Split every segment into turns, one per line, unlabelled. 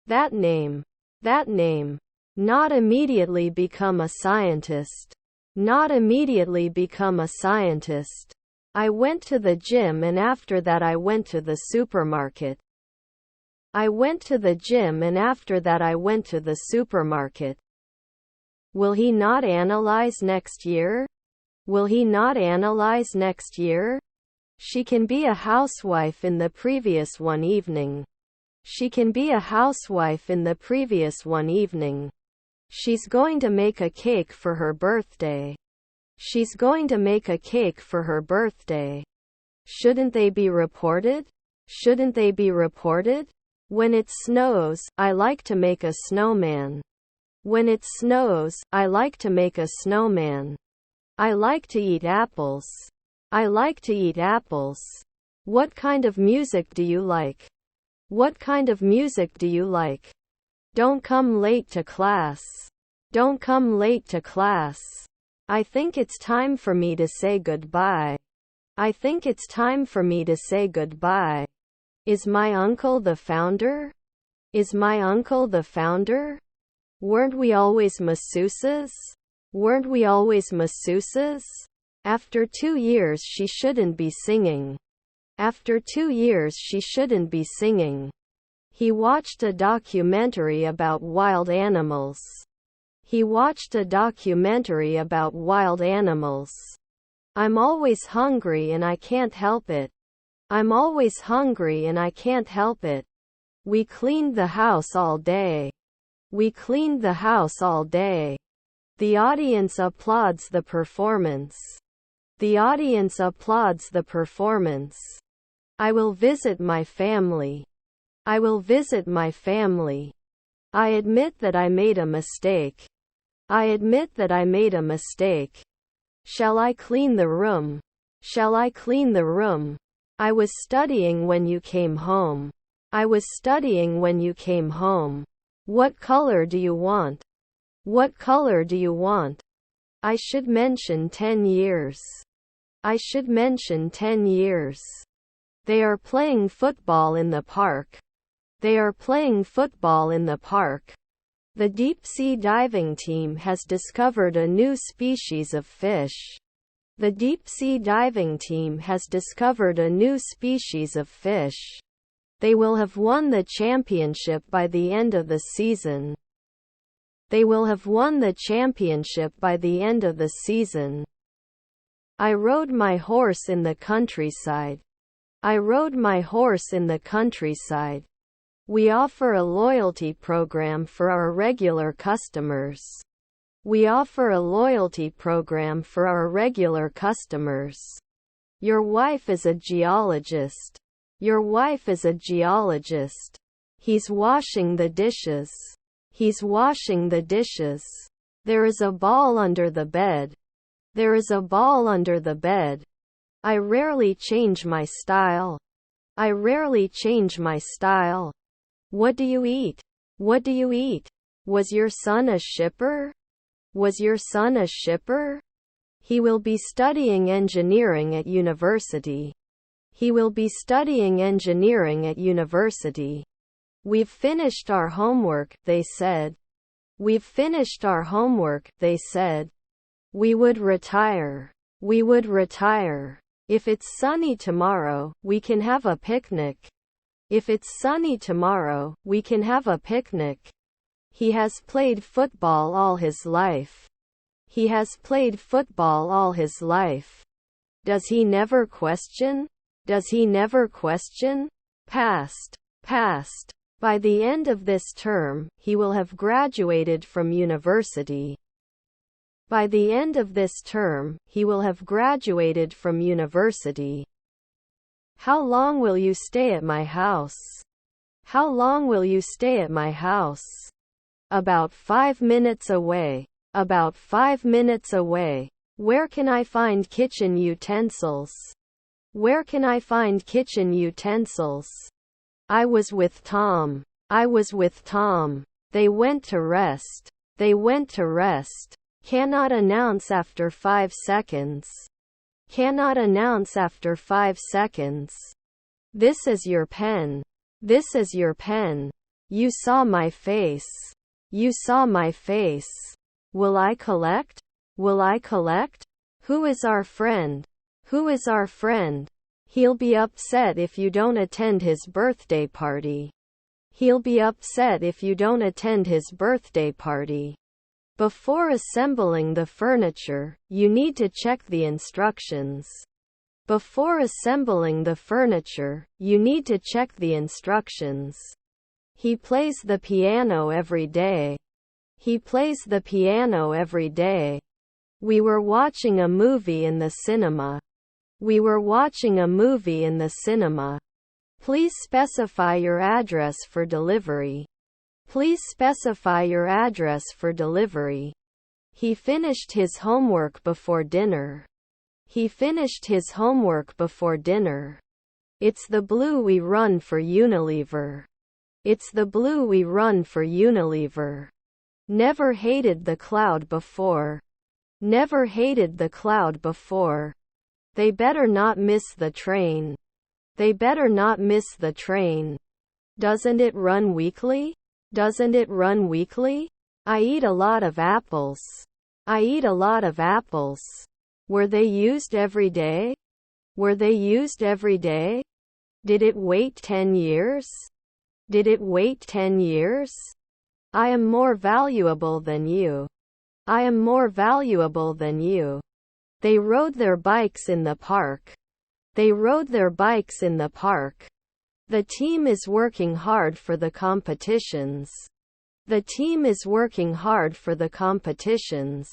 That name. That name. Not immediately become a scientist. Not immediately become a scientist. I went to the gym and after that I went to the supermarket. I went to the gym and after that I went to the supermarket. Will he not analyze next year? Will he not analyze next year? She can be a housewife in the previous one evening. She can be a housewife in the previous one evening. She's going to make a cake for her birthday. She's going to make a cake for her birthday. Shouldn't they be reported? Shouldn't they be reported? When it snows, I like to make a snowman. When it snows, I like to make a snowman. I like to eat apples. I like to eat apples. What kind of music do you like? What kind of music do you like? Don't come late to class. Don't come late to class. I think it's time for me to say goodbye. I think it's time for me to say goodbye. Is my uncle the founder? Is my uncle the founder? Weren't we always masseuses? Weren't we always masseuses? After 2 years she shouldn't be singing. After 2 years she shouldn't be singing. He watched a documentary about wild animals. He watched a documentary about wild animals. I'm always hungry and I can't help it. I'm always hungry and I can't help it. We cleaned the house all day. We cleaned the house all day. The audience applauds the performance. The audience applauds the performance. I will visit my family. I will visit my family. I admit that I made a mistake. I admit that I made a mistake. Shall I clean the room? Shall I clean the room? I was studying when you came home. I was studying when you came home. What color do you want? What color do you want? I should mention 10 years. I should mention 10 years. They are playing football in the park. They are playing football in the park. The deep-sea diving team has discovered a new species of fish. The deep-sea diving team has discovered a new species of fish. They will have won the championship by the end of the season. They will have won the championship by the end of the season. I rode my horse in the countryside. I rode my horse in the countryside. We offer a loyalty program for our regular customers. We offer a loyalty program for our regular customers. Your wife is a geologist. Your wife is a geologist. He's washing the dishes. He's washing the dishes. There is a ball under the bed. There is a ball under the bed. I rarely change my style. I rarely change my style. What do you eat? What do you eat? Was your son a shipper? Was your son a shipper? He will be studying engineering at university. He will be studying engineering at university. We've finished our homework, they said. We've finished our homework, they said. We would retire. We would retire. If it's sunny tomorrow, we can have a picnic. If it's sunny tomorrow, we can have a picnic. He has played football all his life. He has played football all his life. Does he never question? Does he never question? Past. Past. By the end of this term, he will have graduated from university. By the end of this term, he will have graduated from university. How long will you stay at my house? How long will you stay at my house? About 5 minutes away. About 5 minutes away. Where can I find kitchen utensils? Where can I find kitchen utensils? I was with Tom. I was with Tom. They went to rest. They went to rest. Cannot announce after 5 seconds. Cannot announce after 5 seconds. This is your pen. This is your pen. You saw my face. You saw my face. Will I collect? Will I collect? Who is our friend? Who is our friend? He'll be upset if you don't attend his birthday party. He'll be upset if you don't attend his birthday party. Before assembling the furniture, you need to check the instructions. Before assembling the furniture, you need to check the instructions. He plays the piano every day. He plays the piano every day. We were watching a movie in the cinema. We were watching a movie in the cinema. Please specify your address for delivery. Please specify your address for delivery. He finished his homework before dinner. He finished his homework before dinner. It's the blue we run for Unilever. It's the blue we run for Unilever. Never hated the cloud before. Never hated the cloud before. They better not miss the train. They better not miss the train. Doesn't it run weekly? Doesn't it run weekly? I eat a lot of apples. I eat a lot of apples. Were they used every day? Were they used every day? Did it wait 10 years? Did it wait 10 years? I am more valuable than you. I am more valuable than you. They rode their bikes in the park. They rode their bikes in the park. The team is working hard for the competitions. The team is working hard for the competitions.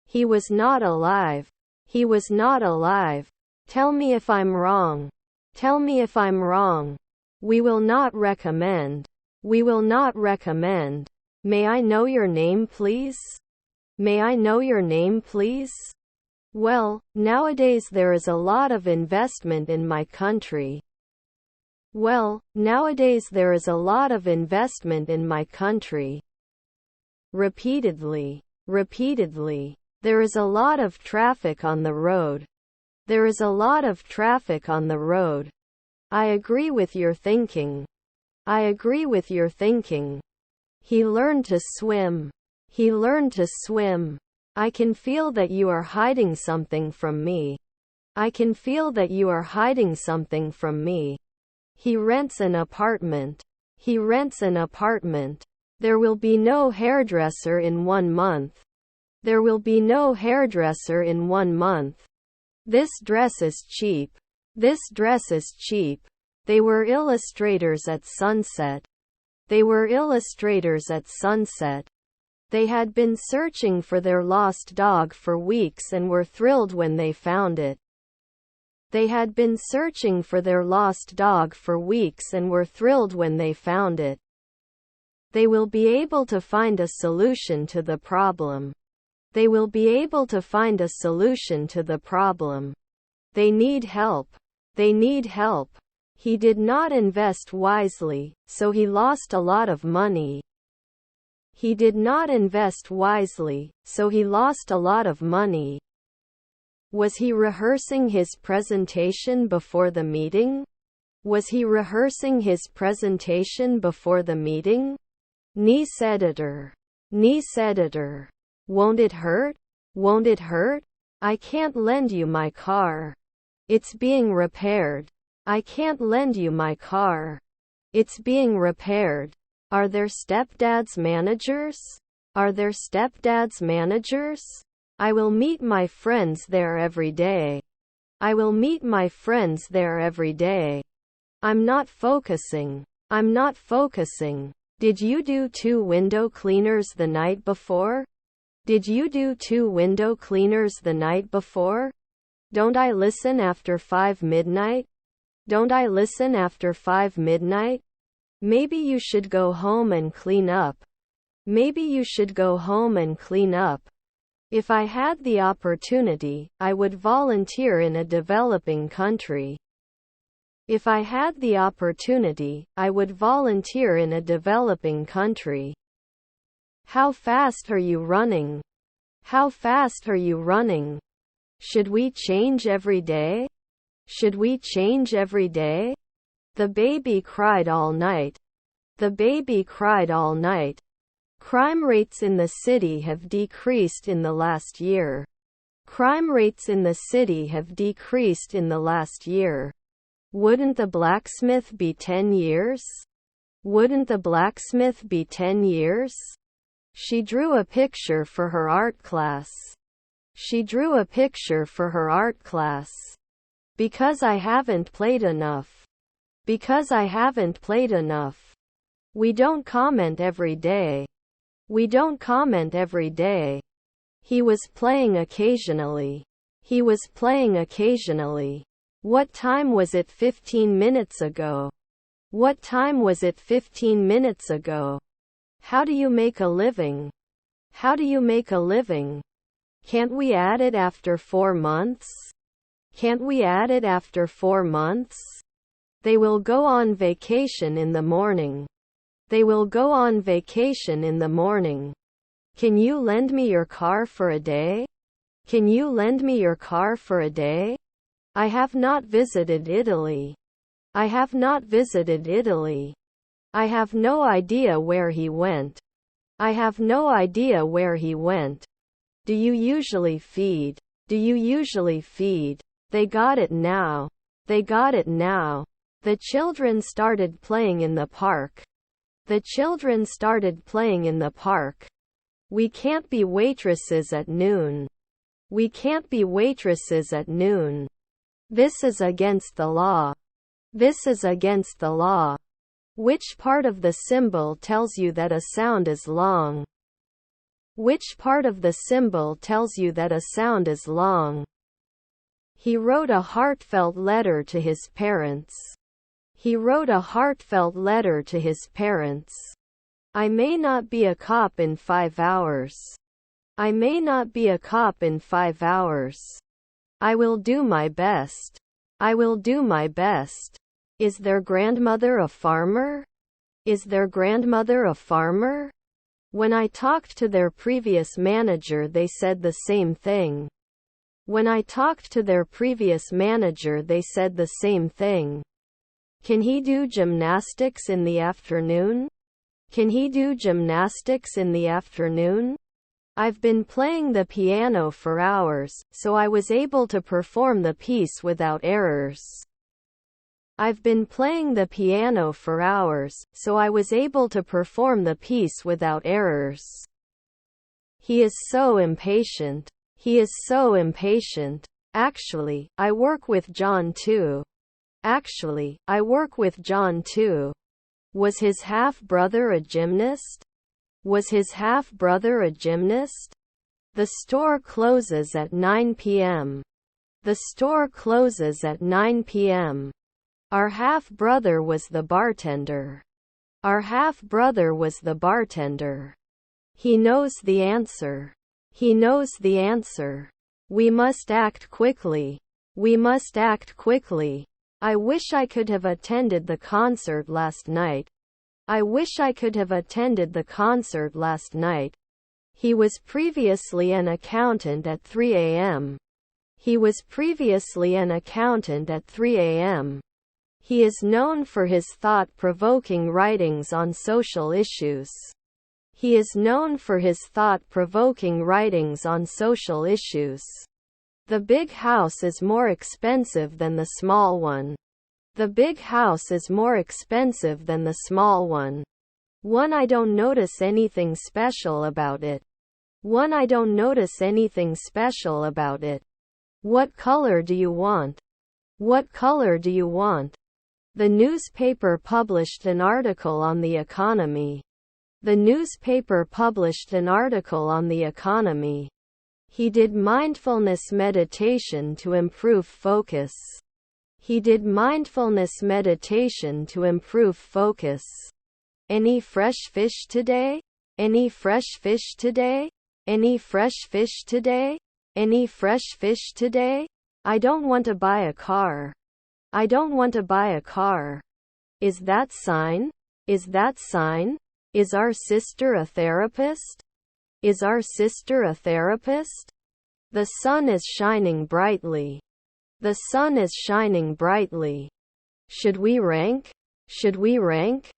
He was not alive. He was not alive. Tell me if I'm wrong. Tell me if I'm wrong. We will not recommend. We will not recommend. May I know your name, please? May I know your name, please? Well, nowadays there is a lot of investment in my country. Well, nowadays there is a lot of investment in my country. Repeatedly. Repeatedly. There is a lot of traffic on the road. There is a lot of traffic on the road. I agree with your thinking. I agree with your thinking. He learned to swim. He learned to swim. I can feel that you are hiding something from me. I can feel that you are hiding something from me. He rents an apartment. He rents an apartment. There will be no hairdresser in 1 month. There will be no hairdresser in 1 month. This dress is cheap. This dress is cheap. They were illustrators at sunset. They were illustrators at sunset. They had been searching for their lost dog for weeks and were thrilled when they found it. They had been searching for their lost dog for weeks and were thrilled when they found it. They will be able to find a solution to the problem. They will be able to find a solution to the problem. They need help. They need help. He did not invest wisely, so he lost a lot of money. He did not invest wisely, so he lost a lot of money. Was he rehearsing his presentation before the meeting? Was he rehearsing his presentation before the meeting? Niece editor. Niece editor. Won't it hurt? Won't it hurt? I can't lend you my car. It's being repaired. I can't lend you my car. It's being repaired. Are there stepdads managers? Are there stepdads managers? I will meet my friends there every day. I will meet my friends there every day. I'm not focusing. I'm not focusing. Did you do 2 window cleaners the night before? Did you do 2 window cleaners the night before? Don't I listen after 5 midnight? Don't I listen after 5 midnight? Maybe you should go home and clean up. Maybe you should go home and clean up. If I had the opportunity, I would volunteer in a developing country. If I had the opportunity, I would volunteer in a developing country. How fast are you running? How fast are you running? Should we change every day? Should we change every day? The baby cried all night. The baby cried all night. Crime rates in the city have decreased in the last year. Crime rates in the city have decreased in the last year. Wouldn't the blacksmith be 10 years? Wouldn't the blacksmith be 10 years? She drew a picture for her art class. She drew a picture for her art class. Because I haven't played enough. Because I haven't played enough. We don't comment every day. We don't comment every day. He was playing occasionally. He was playing occasionally. What time was it 15 minutes ago? What time was it 15 minutes ago? How do you make a living? How do you make a living? Can't we add it after 4 months? Can't we add it after 4 months? They will go on vacation in the morning. They will go on vacation in the morning. Can you lend me your car for a day? Can you lend me your car for a day? I have not visited Italy. I have not visited Italy. I have no idea where he went. I have no idea where he went. Do you usually feed? Do you usually feed? They got it now. They got it now. The children started playing in the park. The children started playing in the park. We can't be waitresses at noon. We can't be waitresses at noon. This is against the law. This is against the law. Which part of the symbol tells you that a sound is long? Which part of the symbol tells you that a sound is long? He wrote a heartfelt letter to his parents. He wrote a heartfelt letter to his parents. I may not be a cop in 5 hours. I may not be a cop in 5 hours. I will do my best. I will do my best. Is their grandmother a farmer? Is their grandmother a farmer? When I talked to their previous manager, they said the same thing. When I talked to their previous manager, they said the same thing. Can he do gymnastics in the afternoon? Can he do gymnastics in the afternoon? I've been playing the piano for hours, so I was able to perform the piece without errors. I've been playing the piano for hours, so I was able to perform the piece without errors. He is so impatient. He is so impatient. Actually, I work with John too. Actually, I work with John too. Was his half-brother a gymnast? Was his half-brother a gymnast? The store closes at 9 p.m. The store closes at 9 p.m. Our half-brother was the bartender. Our half-brother was the bartender. He knows the answer. He knows the answer. We must act quickly. We must act quickly. I wish I could have attended the concert last night. I wish I could have attended the concert last night. He was previously an accountant at 3 a.m. He was previously an accountant at 3 a.m. He is known for his thought-provoking writings on social issues. He is known for his thought-provoking writings on social issues. The big house is more expensive than the small one. The big house is more expensive than the small one. One, I don't notice anything special about it. One, I don't notice anything special about it. What color do you want? What color do you want? The newspaper published an article on the economy. The newspaper published an article on the economy. He did mindfulness meditation to improve focus. He did mindfulness meditation to improve focus. Any fresh fish today? Any fresh fish today? Any fresh fish today? Any fresh fish today? I don't want to buy a car. I don't want to buy a car. Is that sign? Is that sign? Is our sister a therapist? Is our sister a therapist? The sun is shining brightly. The sun is shining brightly. Should we rank? Should we rank?